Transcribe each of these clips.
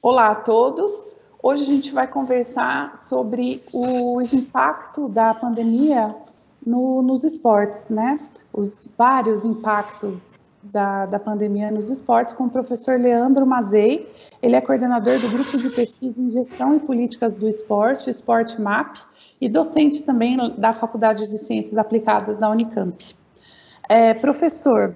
Olá a todos. Hoje a gente vai conversar sobre o impacto da pandemia nos esportes, né? Os vários impactos da pandemia nos esportes com o professor Leandro Mazei. Ele é coordenador do Grupo de Pesquisa em Gestão e Políticas do Esporte, SportMap, e docente também da Faculdade de Ciências Aplicadas da Unicamp. Professor,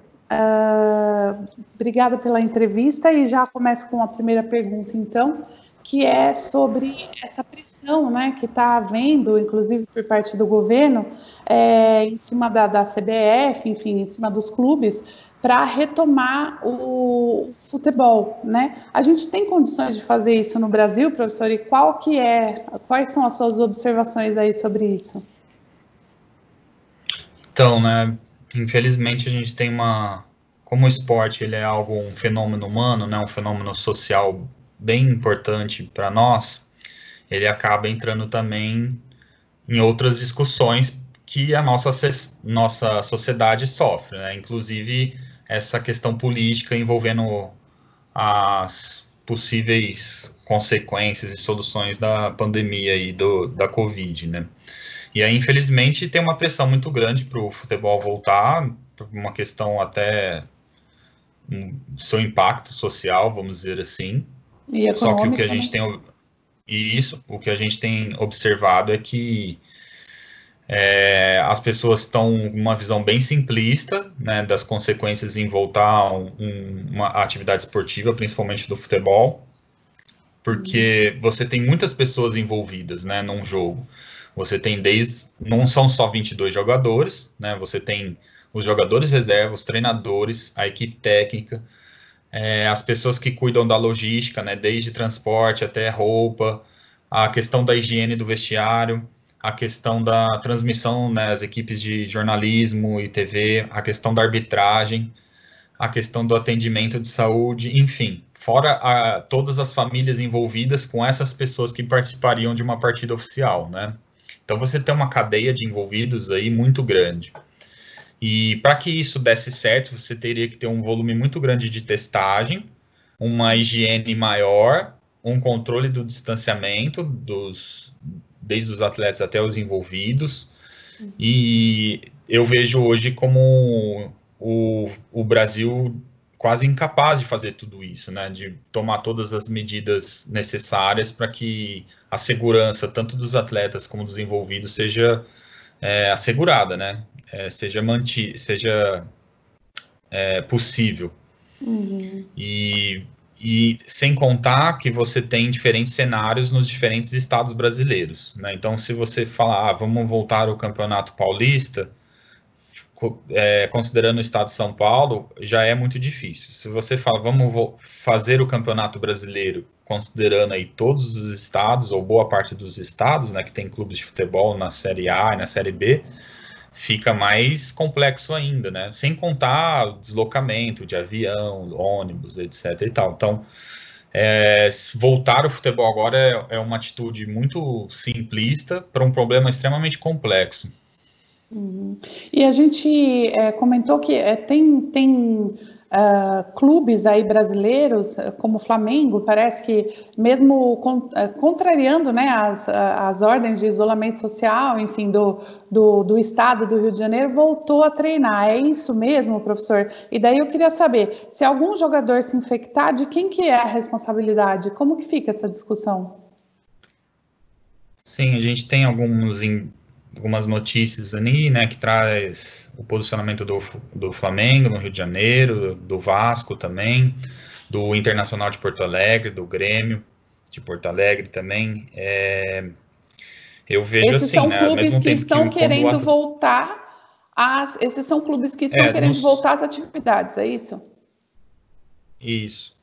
obrigada pela entrevista e já começo com a primeira pergunta, então, que é sobre essa pressão, né, que está havendo, inclusive por parte do governo, em cima da CBF, enfim, em cima dos clubes, para retomar o futebol, né? A gente tem condições de fazer isso no Brasil, professor? E quais são as suas observações aí sobre isso? Então, né, infelizmente a gente tem como o esporte ele é um fenômeno humano, né, um fenômeno social bem importante para nós, ele acaba entrando também em outras discussões que a nossa sociedade sofre, né, inclusive essa questão política envolvendo as possíveis consequências e soluções da pandemia e da Covid, né. E aí, infelizmente, tem uma pressão muito grande para o futebol voltar, por uma questão até seu impacto social, vamos dizer assim. E econômico, só que o que a gente tem o que a gente tem observado é que as pessoas estão com uma visão bem simplista, né, das consequências em voltar uma atividade esportiva, principalmente do futebol, porque você tem muitas pessoas envolvidas, né, num jogo. Você tem não são só 22 jogadores, né? Você tem os jogadores reserva, os treinadores, a equipe técnica, as pessoas que cuidam da logística, né? Desde transporte até roupa, a questão da higiene do vestiário, a questão da transmissão, né? As equipes de jornalismo e TV, a questão da arbitragem, a questão do atendimento de saúde, enfim, fora todas as famílias envolvidas com essas pessoas que participariam de uma partida oficial, né? Então você tem uma cadeia de envolvidos aí muito grande. E para que isso desse certo, você teria que ter um volume muito grande de testagem, uma higiene maior, um controle do distanciamento, desde os atletas até os envolvidos. E eu vejo hoje como o Brasil quase incapaz de fazer tudo isso, né? De tomar todas as medidas necessárias para que a segurança, tanto dos atletas como dos envolvidos, seja assegurada, né? Seja possível. Uhum. E sem contar que você tem diferentes cenários nos diferentes estados brasileiros, né? Então, se você falar, vamos voltar ao Campeonato Paulista, considerando o estado de São Paulo, já é muito difícil. Se você fala, vamos fazer o Campeonato Brasileiro, considerando aí todos os estados, ou boa parte dos estados, né, que tem clubes de futebol na Série A e na Série B, fica mais complexo ainda, né? Sem contar o deslocamento de avião, ônibus, etc. e tal. Então, voltar ao futebol agora é uma atitude muito simplista para um problema extremamente complexo. Uhum. E a gente comentou que tem clubes aí brasileiros, como o Flamengo, parece que mesmo contrariando, né, as ordens de isolamento social, enfim, do estado do Rio de Janeiro, voltou a treinar. É isso mesmo, professor? E daí eu queria saber, se algum jogador se infectar, de quem que é a responsabilidade? Como que fica essa discussão? Sim, a gente tem algumas notícias ali, né, que traz o posicionamento do Flamengo no Rio de Janeiro, do Vasco também, do Internacional de Porto Alegre, do Grêmio de Porto Alegre também. Eu vejo Esses assim, são né, clubes ao mesmo que tempo estão que querendo voltar esses são clubes que estão querendo voltar às atividades, é isso? Isso.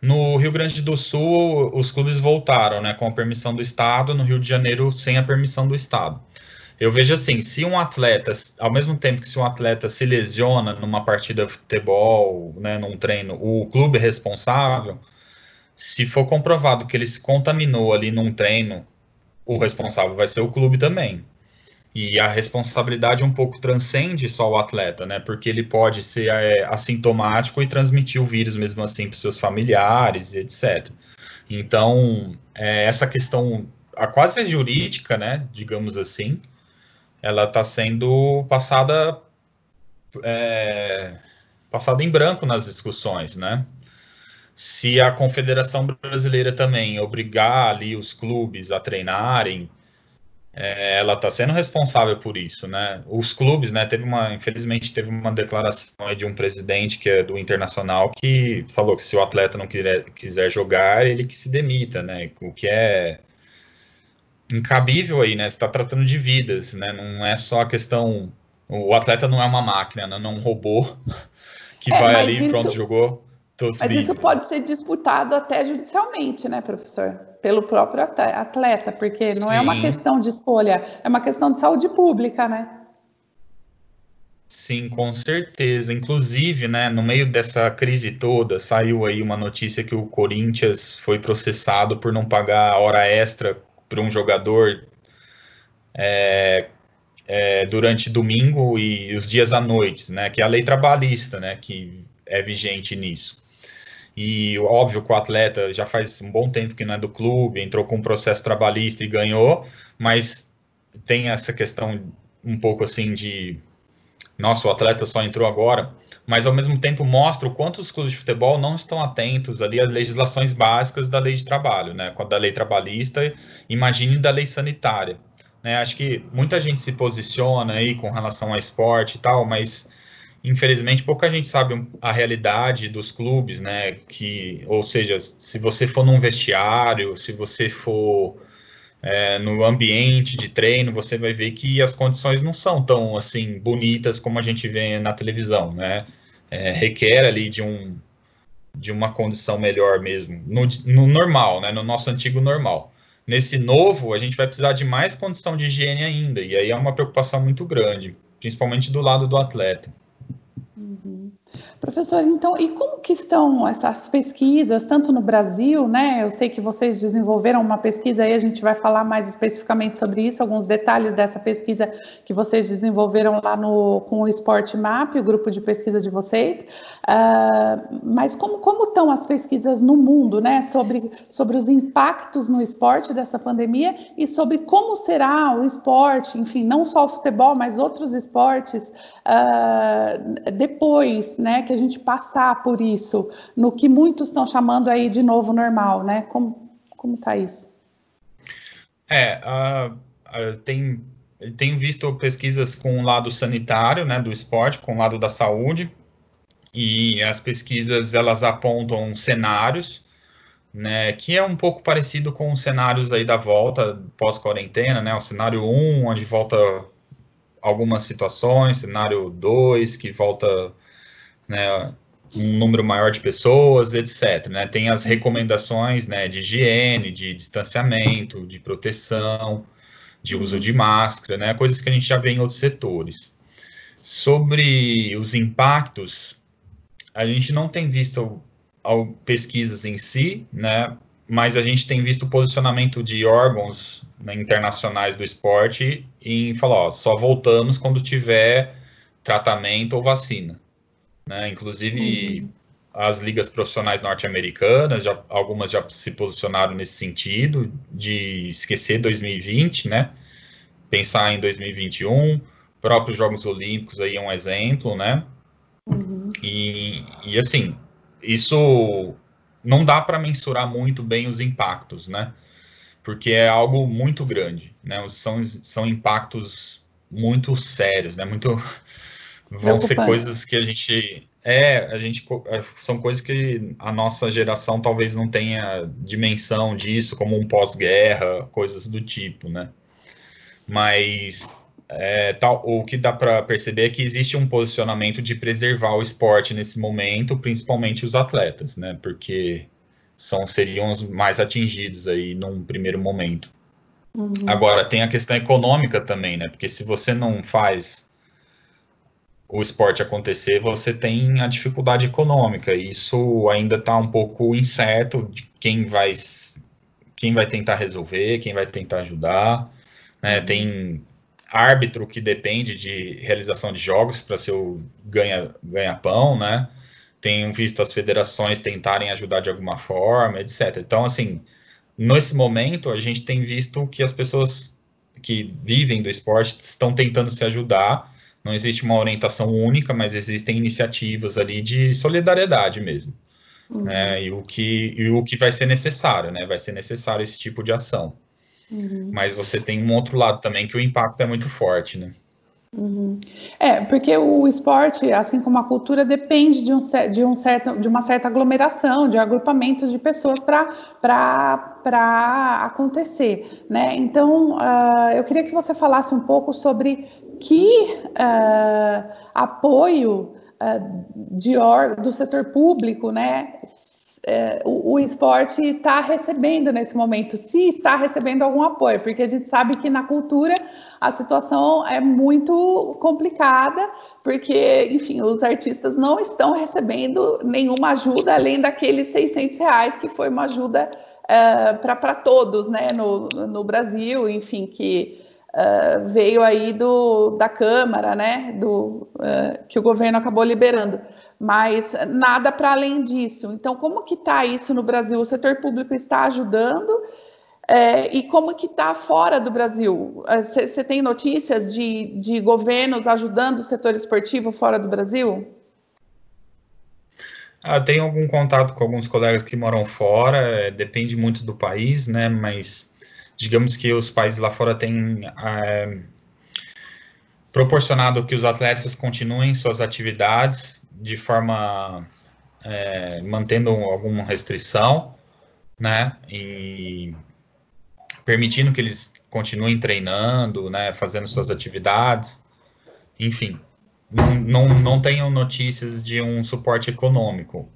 No Rio Grande do Sul, os clubes voltaram, né, com a permissão do Estado, no Rio de Janeiro, sem a permissão do Estado. Eu vejo assim, se um atleta, ao mesmo tempo que se um atleta se lesiona numa partida de futebol, né, num treino, o clube é responsável, se for comprovado que ele se contaminou ali num treino, o responsável vai ser o clube também. E a responsabilidade um pouco transcende só o atleta, né? Porque ele pode ser assintomático e transmitir o vírus mesmo assim para seus familiares, etc. Então, essa questão, a quase jurídica, né, digamos assim, ela está sendo passada em branco nas discussões, né? Se a Confederação Brasileira também obrigar ali os clubes a treinarem, ela está sendo responsável por isso, né? Os clubes, né? Infelizmente, teve uma declaração aí de um presidente que é do Internacional que falou que se o atleta não quiser jogar, ele que se demita, né? O que é incabível aí, né? Você está tratando de vidas, né? Não é só a questão. O atleta não é uma máquina, né? Não é um robô que É, vai mas ali, pronto, isso, jogou, tô mas isso livre. pode ser disputado até judicialmente, né, professor? Pelo próprio atleta, porque não é uma Sim, questão de escolha, é uma questão de saúde pública, né? sim, com certeza. Inclusive, né, no meio dessa crise toda, saiu aí uma notícia que o Corinthians foi processado por não pagar hora extra para um jogador durante domingo e os dias à noite, né, que é a lei trabalhista, né, que é vigente nisso. E óbvio que o atleta já faz um bom tempo que não é do clube, entrou com um processo trabalhista e ganhou, mas tem essa questão um pouco assim de nossa, o atleta só entrou agora, mas ao mesmo tempo mostra o quanto os clubes de futebol não estão atentos ali às legislações básicas da lei de trabalho, né? Da lei trabalhista, imagine da lei sanitária. Né? Acho que muita gente se posiciona aí com relação ao esporte e tal, mas infelizmente pouca gente sabe a realidade dos clubes, né? Ou seja, se você for num vestiário, se você for no ambiente de treino, você vai ver que as condições não são tão assim bonitas como a gente vê na televisão, né? Requer ali de uma condição melhor mesmo, no normal, né? No nosso antigo normal. Nesse novo, a gente vai precisar de mais condição de higiene ainda, e aí é uma preocupação muito grande, principalmente do lado do atleta. Uhum. Professor, então, e como que estão essas pesquisas, tanto no Brasil, né? Eu sei que vocês desenvolveram uma pesquisa aí, a gente vai falar mais especificamente sobre isso, alguns detalhes dessa pesquisa que vocês desenvolveram lá com o Sport Map, o grupo de pesquisa de vocês. Mas como estão as pesquisas no mundo, né? Sobre os impactos no esporte dessa pandemia e sobre como será o esporte, enfim, não só o futebol, mas outros esportes depois, né, que a gente passar por isso, no que muitos estão chamando aí de novo normal, né? Como tá isso? Tenho visto pesquisas com o lado sanitário, né, do esporte, com o lado da saúde, e as pesquisas elas apontam cenários, né, que é um pouco parecido com os cenários aí da volta pós-quarentena, né, o cenário 1, onde volta algumas situações, cenário 2, que volta, né, um número maior de pessoas, etc. Né? Tem as recomendações, né, de higiene, de distanciamento, de proteção, de uso de máscara, né, coisas que a gente já vê em outros setores. Sobre os impactos, a gente não tem visto pesquisas em si, né, mas a gente tem visto o posicionamento de órgãos, né, internacionais do esporte em falar, ó, só voltamos quando tiver tratamento ou vacina. Né? Inclusive, as ligas profissionais norte-americanas, algumas já se posicionaram nesse sentido, de esquecer 2020, né? Pensar em 2021, próprios Jogos Olímpicos aí é um exemplo, né? E assim, isso não dá para mensurar muito bem os impactos, né? Porque é algo muito grande, né? São impactos muito sérios, né? Vão ser Preocupante. coisas que são coisas que a nossa geração talvez não tenha dimensão disso, como um pós-guerra, coisas do tipo, né? Mas o que dá para perceber é que existe um posicionamento de preservar o esporte nesse momento, principalmente os atletas, né? Porque seriam os mais atingidos aí num primeiro momento. Agora, tem a questão econômica também, né? Porque se você não faz o esporte acontecer, você tem a dificuldade econômica. E isso ainda está um pouco incerto de quem vai tentar resolver, quem vai tentar ajudar. Né? Tem árbitro que depende de realização de jogos para ser o ganha-pão, né? tenho visto as federações tentarem ajudar de alguma forma, etc. Então, assim, nesse momento, a gente tem visto que as pessoas que vivem do esporte estão tentando se ajudar. Não existe uma orientação única, mas existem iniciativas ali de solidariedade mesmo. Né? E o que vai ser necessário, né? Vai ser necessário esse tipo de ação. Mas você tem um outro lado também, que o impacto é muito forte, né? Porque o esporte, assim como a cultura, depende de uma certa aglomeração, de agrupamentos de pessoas para acontecer, né? Então, eu queria que você falasse um pouco sobre que apoio do setor público, né? O esporte está recebendo nesse momento, se está recebendo algum apoio, porque a gente sabe que na cultura a situação é muito complicada, porque, enfim, os artistas não estão recebendo nenhuma ajuda além daqueles R$600, que foi uma ajuda para todos, né, no Brasil, enfim, que veio aí da Câmara, né, que o governo acabou liberando. Mas nada para além disso. Então, como que está isso no Brasil? O setor público está ajudando? E como que está fora do Brasil? Você tem notícias de governos ajudando o setor esportivo fora do Brasil? Tenho algum contato com alguns colegas que moram fora, depende muito do país, né? Mas digamos que os países lá fora têm proporcionado que os atletas continuem suas atividades de forma mantendo alguma restrição, né? E permitindo que eles continuem treinando, né? Fazendo suas atividades, enfim. Não tenho notícias de um suporte econômico.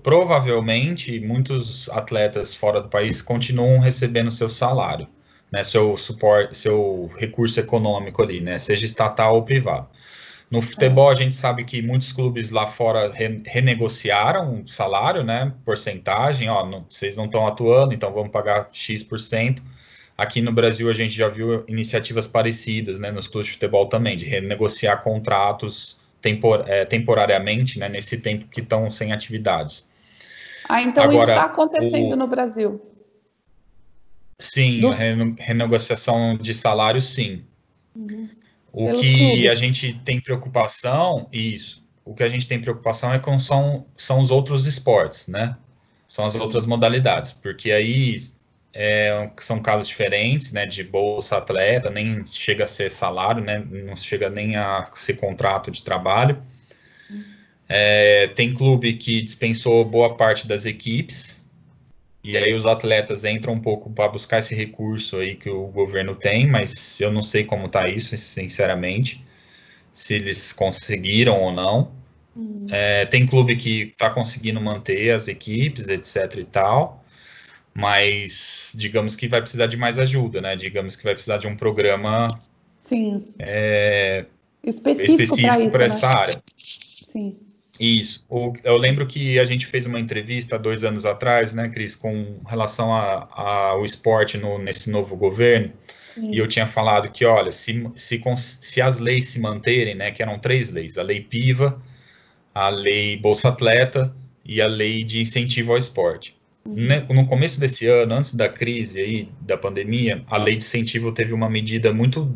Provavelmente, muitos atletas fora do país continuam recebendo seu salário, né, seu suporte, seu recurso econômico ali, né, seja estatal ou privado. No futebol, a gente sabe que muitos clubes lá fora renegociaram o salário, né, porcentagem, vocês não estão atuando, então vamos pagar X%. Aqui no Brasil, a gente já viu iniciativas parecidas, né, nos clubes de futebol também, de renegociar contratos temporariamente, né, nesse tempo que estão sem atividades. Então agora, isso está acontecendo no Brasil? Sim, renegociação de salário, sim. O Pelos que clubes. A gente tem preocupação, o que a gente tem preocupação são os outros esportes, né? São as outras modalidades, porque aí são casos diferentes, né, de bolsa atleta, nem chega a ser salário, né, não chega nem a ser contrato de trabalho. Tem clube que dispensou boa parte das equipes, e aí os atletas entram um pouco para buscar esse recurso aí que o governo tem, mas eu não sei como está isso, sinceramente, se eles conseguiram ou não. Tem clube que está conseguindo manter as equipes, etc e tal, mas digamos que vai precisar de mais ajuda, né? Digamos que vai precisar de um programa específico para essa área. Sim. Isso. Eu lembro que a gente fez uma entrevista 2 anos atrás, né, Cris, com relação ao esporte nesse novo governo, e eu tinha falado que, olha, se as leis se manterem, né, que eram 3 leis, a lei PIVA, a lei Bolsa Atleta e a lei de incentivo ao esporte. No começo desse ano, antes da crise aí, da pandemia, a lei de incentivo teve uma medida muito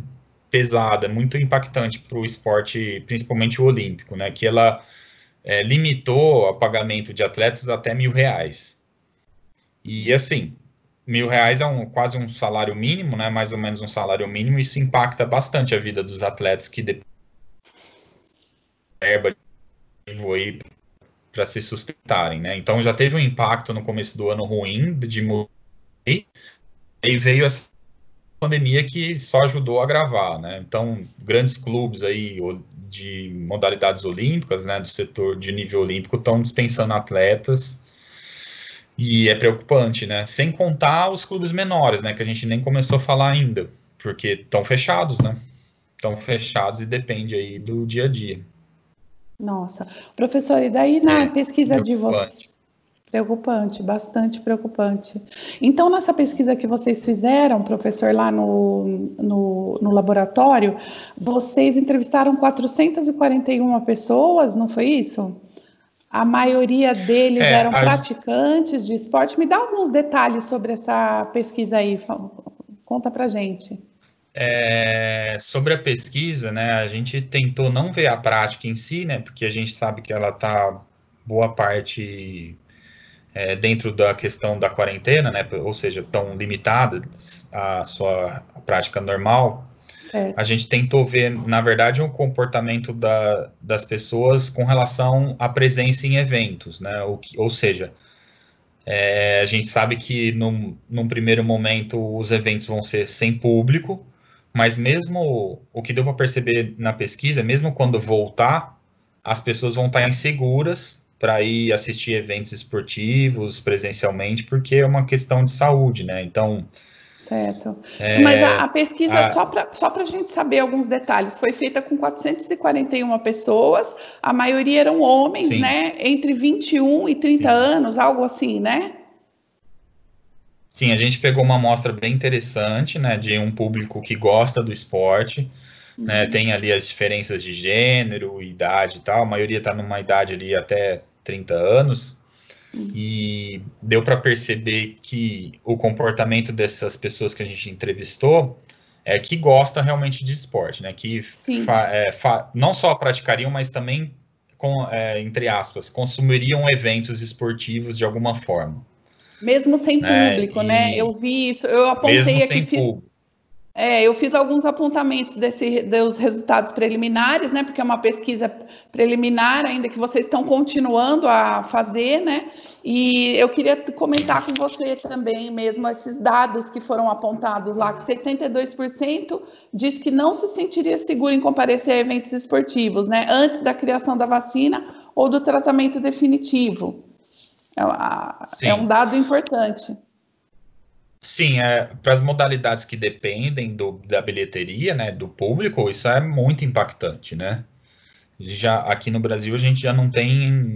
pesada, muito impactante para o esporte, principalmente o olímpico, né, que ela limitou o pagamento de atletas até R$1.000. E assim, R$1.000 é quase um salário mínimo, né? Mais ou menos um salário mínimo, e isso impacta bastante a vida dos atletas que dependem de verba para se sustentarem, né? Então já teve um impacto no começo do ano ruim de e veio essa pandemia que só ajudou a agravar, né? Então, grandes clubes aí de modalidades olímpicas, né, do setor de nível olímpico, estão dispensando atletas, e é preocupante, né? Sem contar os clubes menores, né, que a gente nem começou a falar ainda, porque estão fechados, né? Estão fechados e depende aí do dia a dia. Nossa. Professor, e daí na pesquisa de vocês? Preocupante, bastante preocupante. Então, nessa pesquisa que vocês fizeram, professor, lá no laboratório, vocês entrevistaram 441 pessoas, não foi isso? A maioria deles eram praticantes de esporte. Me dá alguns detalhes sobre essa pesquisa aí, conta pra gente. Sobre a pesquisa, né, a gente tentou não ver a prática em si, né, porque a gente sabe que ela está boa parte dentro da questão da quarentena, né, ou seja, tão limitada a sua prática normal. Certo. A gente tentou ver, na verdade, o comportamento das pessoas com relação à presença em eventos, né, ou seja, a gente sabe que num primeiro momento os eventos vão ser sem público, mas mesmo o que deu para perceber na pesquisa, mesmo quando voltar, as pessoas vão estar inseguras para ir assistir eventos esportivos presencialmente, porque é uma questão de saúde, né? Então. Certo. Mas a pesquisa, só para a gente saber alguns detalhes, foi feita com 441 pessoas, a maioria eram homens, Sim. né? Entre 21 e 30 Sim. anos, algo assim, né? Sim, a gente pegou uma amostra bem interessante, né, de um público que gosta do esporte, né, tem ali as diferenças de gênero, idade e tal, a maioria está numa idade ali até 30 anos, e deu para perceber que o comportamento dessas pessoas que a gente entrevistou é que gosta realmente de esporte, né, que não só praticariam, mas também, entre aspas, consumiriam eventos esportivos de alguma forma. Mesmo sem público, né? Eu vi isso, eu apontei aqui. Eu fiz alguns apontamentos dos resultados preliminares, né? Porque é uma pesquisa preliminar ainda que vocês estão continuando a fazer, né? E eu queria comentar com você também mesmo esses dados que foram apontados lá, que 72% diz que não se sentiria seguro em comparecer a eventos esportivos, né? Antes da criação da vacina ou do tratamento definitivo. É um dado importante. Sim, para as modalidades que dependem da bilheteria, né, do público, isso é muito impactante, né? Já aqui no Brasil a gente já não tem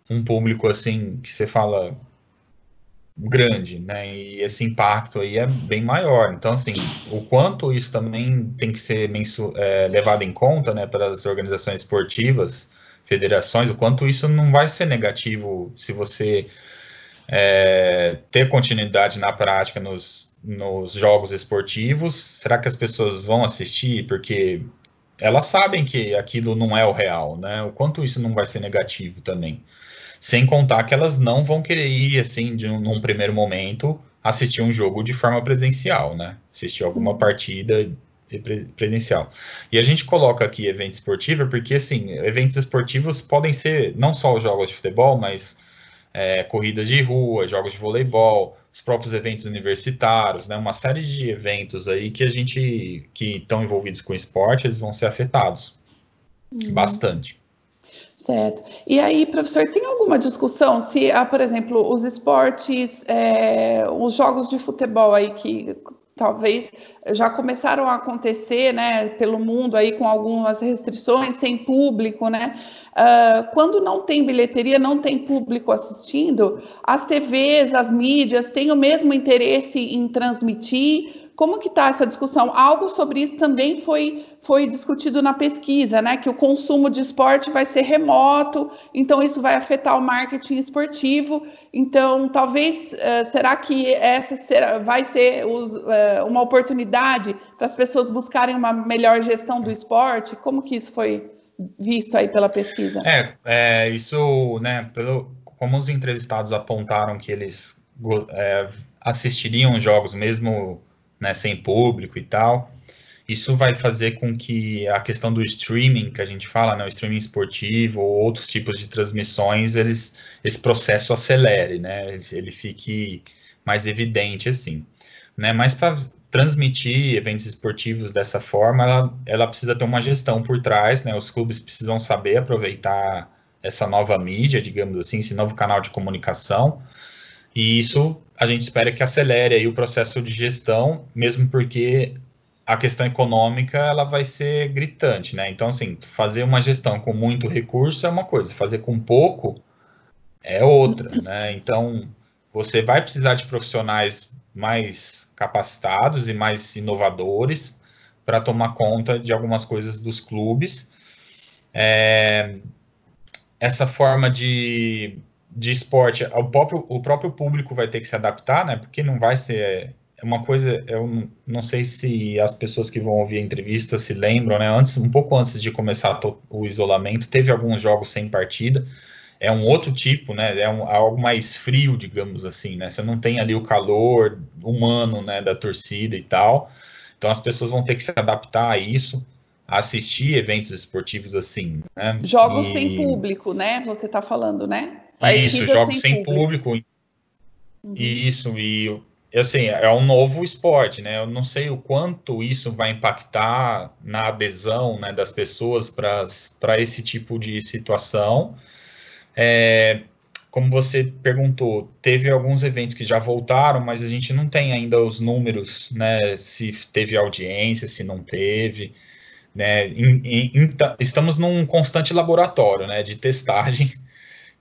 um público assim que você fala grande, né? E esse impacto aí é bem maior. Então, assim, o quanto isso também tem que ser levado em conta, né, pelas organizações esportivas, federações, o quanto isso não vai ser negativo se você ter continuidade na prática nos jogos esportivos. Será que as pessoas vão assistir? Porque elas sabem que aquilo não é o real, né? O quanto isso não vai ser negativo também. Sem contar que elas não vão querer ir, assim, num primeiro momento, assistir um jogo de forma presencial, né? Assistir alguma partida presencial. E a gente coloca aqui evento esportivo porque, assim, eventos esportivos podem ser não só os jogos de futebol, mas corridas de rua, jogos de voleibol, os próprios eventos universitários, né? Uma série de eventos aí que estão envolvidos com esporte, eles vão ser afetados bastante. Certo. E aí, professor, tem alguma discussão se, por exemplo, os esportes, os jogos de futebol aí que talvez já começaram a acontecer, né, pelo mundo aí com algumas restrições, sem público, né? Quando não tem bilheteria, não tem público assistindo, as TVs, as mídias têm o mesmo interesse em transmitir. Como que está essa discussão? Algo sobre isso também foi discutido na pesquisa, né? Que o consumo de esporte vai ser remoto, então isso vai afetar o marketing esportivo. Então, talvez, será que vai ser uma oportunidade para as pessoas buscarem uma melhor gestão do esporte? Como que isso foi visto aí pela pesquisa? Isso, né, como os entrevistados apontaram que eles assistiriam jogos mesmo, né, sem público e tal, isso vai fazer com que a questão do streaming, que a gente fala, né, o streaming esportivo ou outros tipos de transmissões, esse processo acelere, né, ele fique mais evidente assim, né, mas para transmitir eventos esportivos dessa forma, ela precisa ter uma gestão por trás, né, os clubes precisam saber aproveitar essa nova mídia, digamos assim, esse novo canal de comunicação, e isso a gente espera que acelere aí o processo de gestão, mesmo porque a questão econômica ela vai ser gritante, né? Então, assim, fazer uma gestão com muito recurso é uma coisa, fazer com pouco é outra, né? Então, você vai precisar de profissionais mais capacitados e mais inovadores para tomar conta de algumas coisas dos clubes. essa forma de esporte, o próprio público vai ter que se adaptar, né? Porque não vai ser uma coisa, eu não sei se as pessoas que vão ouvir a entrevista se lembram, né? Um pouco antes de começar o isolamento, teve alguns jogos sem partida. É um outro tipo, né? Algo mais frio, digamos assim, né? Você não tem ali o calor humano, né, da torcida e tal. Então as pessoas vão ter que se adaptar a isso, a assistir eventos esportivos assim, né? Jogos sem público, né? Você está falando, né? Isso, Partidas jogos sem sem público. público, Uhum. isso, e assim, é um novo esporte, né? Eu não sei o quanto isso vai impactar na adesão, né, das pessoas para esse tipo de situação. É, como você perguntou, teve alguns eventos que já voltaram, mas a gente não tem ainda os números, né? Se teve audiência, se não teve, né? Estamos num constante laboratório, né? De testagem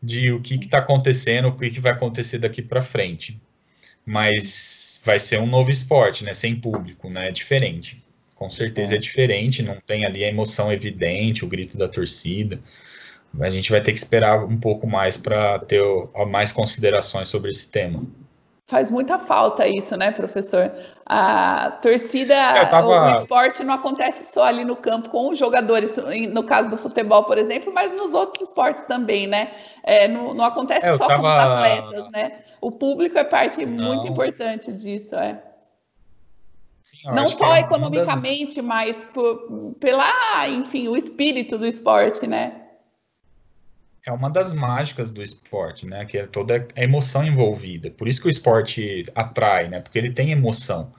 de o que está acontecendo, o que vai acontecer daqui para frente. Mas vai ser um novo esporte, né? Sem público, né? É diferente. Com certeza é diferente, não tem ali a emoção evidente, o grito da torcida. A gente vai ter que esperar um pouco mais para ter mais considerações sobre esse tema. Faz muita falta isso, né, professor? A torcida, o Tava. esporte não acontece só ali no campo com os jogadores, no caso do futebol, por exemplo, mas nos outros esportes também, né? Não acontece Eu só com os atletas, tava. né? O público é parte muito Não. importante disso, Sim, eu Não acho que só é uma das. economicamente, mas pela, enfim, o espírito do esporte, né? É uma das mágicas do esporte, né? Que é toda a emoção envolvida. Por isso que o esporte atrai, né? Porque ele tem emoção.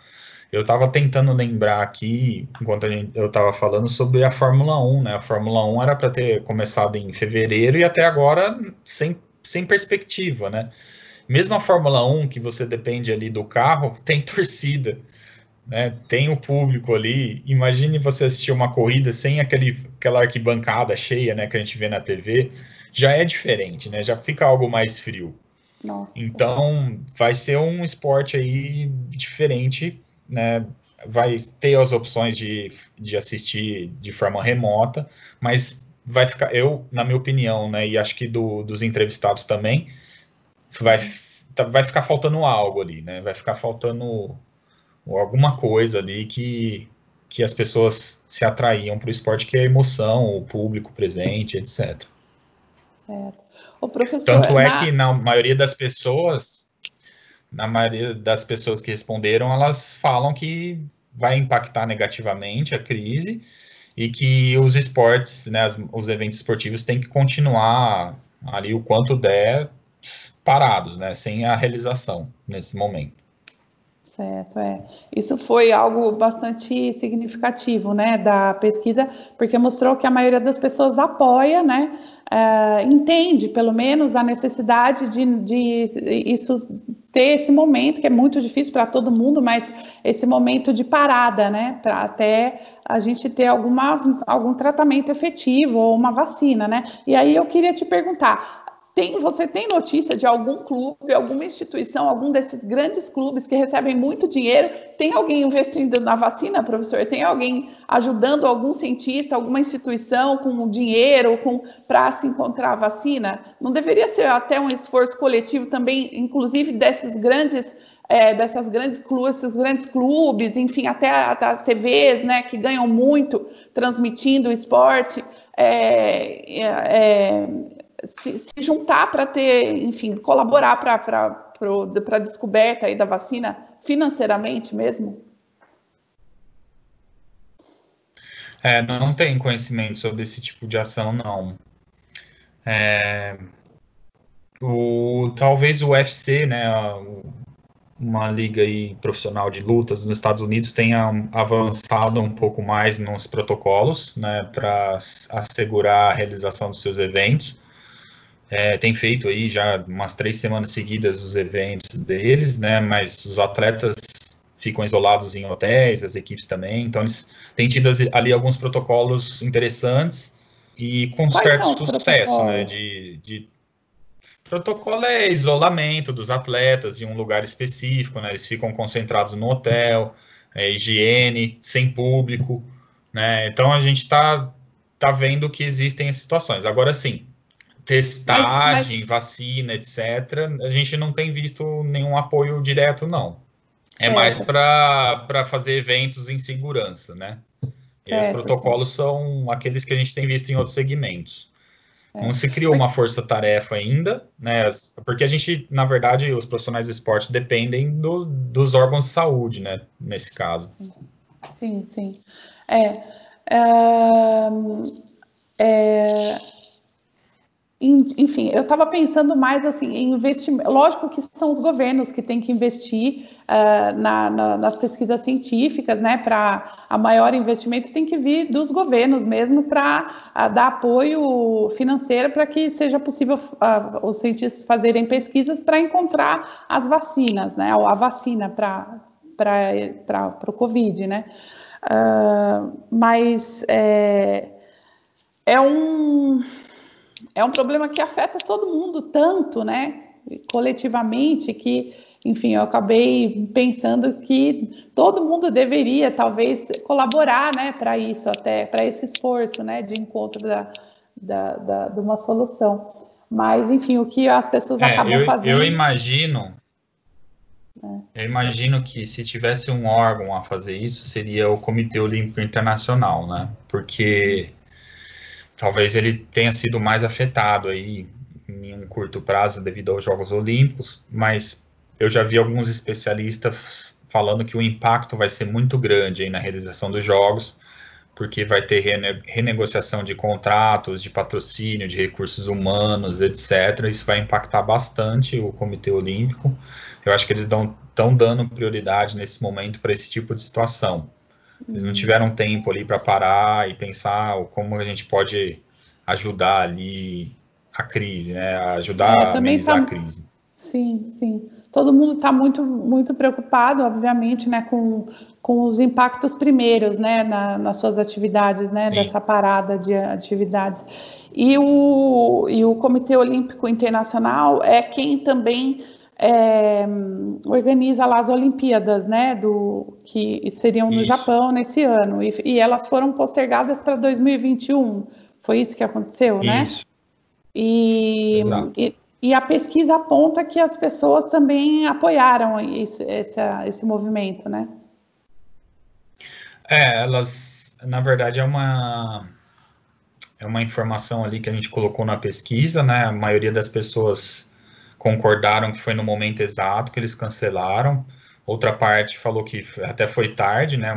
Eu estava tentando lembrar aqui, enquanto eu estava falando sobre a Fórmula 1, né? A Fórmula 1 era para ter começado em fevereiro e até agora sem perspectiva, né? Mesmo a Fórmula 1, que você depende ali do carro, tem torcida, né? Tem o público ali. Imagine você assistir uma corrida sem aquela arquibancada cheia, né? Que a gente vê na TV. Já é diferente, né? Já fica algo mais frio. Nossa. Então, vai ser um esporte aí diferente, né? Vai ter as opções de assistir de forma remota, mas vai ficar, na minha opinião, né? E acho que dos entrevistados também, vai, vai ficar faltando algo ali, né? Vai ficar faltando alguma coisa ali que as pessoas se atraíam para o esporte, que é a emoção, o público presente, etc. Certo. O professor, Tanto é que na maioria das pessoas que responderam, elas falam que vai impactar negativamente a crise e que os esportes, né, os eventos esportivos têm que continuar ali o quanto der parados, né, sem a realização nesse momento. Certo, Isso foi algo bastante significativo, né, da pesquisa, porque mostrou que a maioria das pessoas apoia, né, entende, pelo menos, a necessidade de isso ter esse momento, que é muito difícil para todo mundo, mas esse momento de parada, né, para até a gente ter algum tratamento efetivo ou uma vacina, né. E aí eu queria te perguntar, você tem notícia de algum clube, alguma instituição, algum desses grandes clubes que recebem muito dinheiro? Tem alguém investindo na vacina, professor? Tem alguém ajudando algum cientista, alguma instituição com dinheiro para se encontrar a vacina? Não deveria ser até um esforço coletivo também, inclusive dessas grandes clubes, esses grandes clubes, enfim, até as TVs, né, que ganham muito transmitindo o esporte. Se juntar para ter, enfim, colaborar para a descoberta aí da vacina financeiramente mesmo? Não tem conhecimento sobre esse tipo de ação, não. Talvez o UFC, né, uma liga aí profissional de lutas nos Estados Unidos, tenha avançado um pouco mais nos protocolos, né, para assegurar a realização dos seus eventos. Tem feito aí já umas 3 semanas seguidas os eventos deles, né, mas os atletas ficam isolados em hotéis, as equipes também, então eles têm tido ali alguns protocolos interessantes e com Quais certo são os sucesso, né, protocolos? protocolo é isolamento dos atletas em um lugar específico, né? Eles ficam concentrados no hotel, higiene, sem público, né? Então a gente tá vendo que existem as situações. Agora sim, testagem, vacina, etc., a gente não tem visto nenhum apoio direto, não. É mais para fazer eventos em segurança, né? E aí os protocolos são aqueles que a gente tem visto em outros segmentos. Não se criou uma força-tarefa ainda, né? Porque a gente, na verdade, os profissionais do esporte dependem dos órgãos de saúde, né? Nesse caso. Sim, sim. Enfim, eu estava pensando mais assim em investimento. Lógico que são os governos que têm que investir nas pesquisas científicas, né? Para a maior investimento tem que vir dos governos mesmo para dar apoio financeiro para que seja possível os cientistas fazerem pesquisas para encontrar as vacinas, né? Ou a vacina para o Covid, né? Mas é um problema que afeta todo mundo tanto, né, coletivamente, que, enfim, eu acabei pensando que todo mundo deveria, talvez, colaborar, né, para isso, até para esse esforço, né, de encontro de uma solução. Mas, enfim, o que as pessoas acabam fazendo... Eu imagino que se tivesse um órgão a fazer isso, seria o Comitê Olímpico Internacional, né, porque... talvez ele tenha sido mais afetado aí em um curto prazo devido aos Jogos Olímpicos, mas eu já vi alguns especialistas falando que o impacto vai ser muito grande aí na realização dos Jogos, porque vai ter renegociação de contratos, de patrocínio, de recursos humanos, etc. Isso vai impactar bastante o Comitê Olímpico. Eu acho que eles estão dando prioridade nesse momento para esse tipo de situação. Eles não tiveram tempo ali para parar e pensar como a gente pode ajudar ali a crise, né? Ajudar a amenizar a crise. Sim, sim. Todo mundo está muito, muito preocupado, obviamente, né, com os impactos primeiros, né, nas suas atividades, né, dessa parada de atividades. E o Comitê Olímpico Internacional é quem também organiza lá as Olimpíadas, né, que seriam no Japão nesse ano, e elas foram postergadas para 2021. Foi isso que aconteceu, né? Isso. E a pesquisa aponta que as pessoas também apoiaram esse movimento, né? Elas, na verdade, é uma informação ali que a gente colocou na pesquisa, né? A maioria das pessoas concordaram que foi no momento exato que eles cancelaram. Outra parte falou que até foi tarde, né?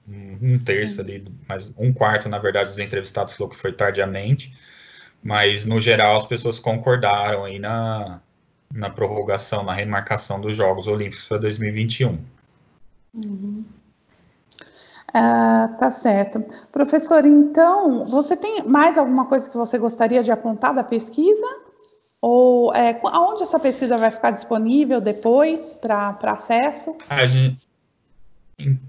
Um terço ali, mas um quarto, na verdade, dos entrevistados falou que foi tardiamente. Mas, no geral, as pessoas concordaram aí na prorrogação, na remarcação dos Jogos Olímpicos para 2021. Tá certo. Professor, então, você tem mais alguma coisa que você gostaria de apontar da pesquisa? Ou aonde essa pesquisa vai ficar disponível depois para acesso?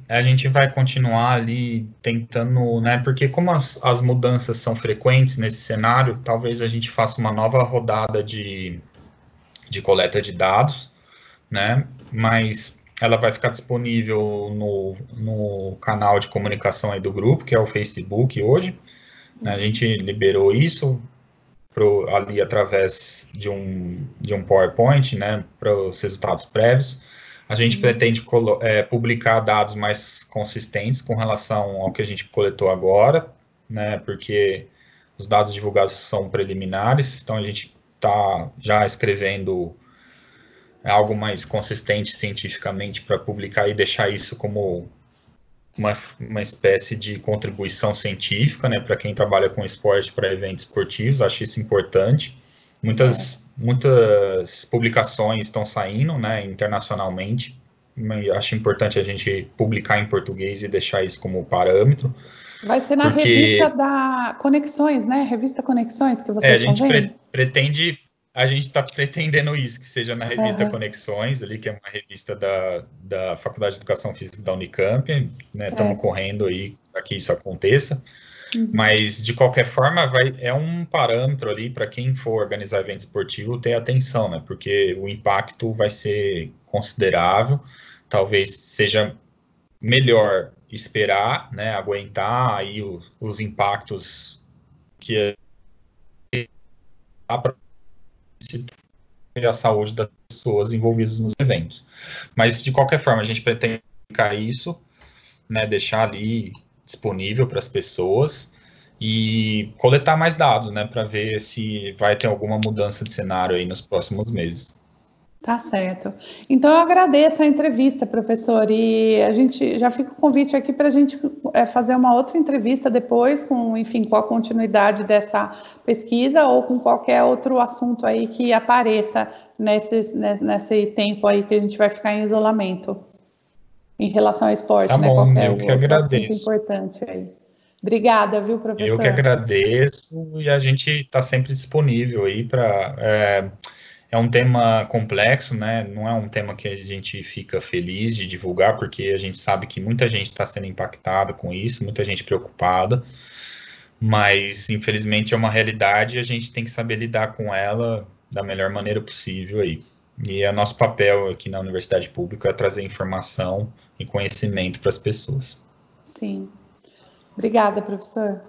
A gente vai continuar ali tentando, né? Porque como as mudanças são frequentes nesse cenário, talvez a gente faça uma nova rodada de coleta de dados, né? Mas ela vai ficar disponível no canal de comunicação aí do grupo, que é o Facebook hoje. Né? A gente liberou isso ali através de um PowerPoint, né? Para os resultados prévios. A gente pretende publicar dados mais consistentes com relação ao que a gente coletou agora, né? Porque os dados divulgados são preliminares, então a gente está já escrevendo algo mais consistente cientificamente para publicar e deixar isso como uma espécie de contribuição científica, né? Para quem trabalha com esporte, para eventos esportivos, acho isso importante. Muitas publicações estão saindo, né, internacionalmente. Acho importante a gente publicar em português e deixar isso como parâmetro. Vai ser na revista da Conexões, né? Revista Conexões que vocês estão vendo? A gente está pretendendo isso, que seja na revista Conexões, ali, que é uma revista da Faculdade de Educação Física da Unicamp, né? Estamos correndo aí para que isso aconteça. Mas, de qualquer forma, é um parâmetro ali para quem for organizar evento esportivo ter atenção, né? Porque o impacto vai ser considerável. Talvez seja melhor esperar, né? Aguentar aí os impactos que para a saúde das pessoas envolvidas nos eventos. Mas, de qualquer forma, a gente pretende ficar isso, né, deixar ali disponível para as pessoas e coletar mais dados, né, para ver se vai ter alguma mudança de cenário aí nos próximos meses. Tá certo. Então, eu agradeço a entrevista, professor, e a gente já fica o convite aqui para a gente fazer uma outra entrevista depois, enfim, com a continuidade dessa pesquisa ou com qualquer outro assunto aí que apareça nesse tempo aí que a gente vai ficar em isolamento, em relação ao esporte, Tá né? bom, Qualquer eu que outro assunto agradeço. importante aí. Obrigada, viu, professor? Eu que agradeço e a gente está sempre disponível aí para. É um tema complexo, né? Não é um tema que a gente fica feliz de divulgar, porque a gente sabe que muita gente está sendo impactada com isso, muita gente preocupada, mas infelizmente é uma realidade e a gente tem que saber lidar com ela da melhor maneira possível aí. E é nosso papel aqui na Universidade Pública é trazer informação e conhecimento para as pessoas. Sim. Obrigada, professor.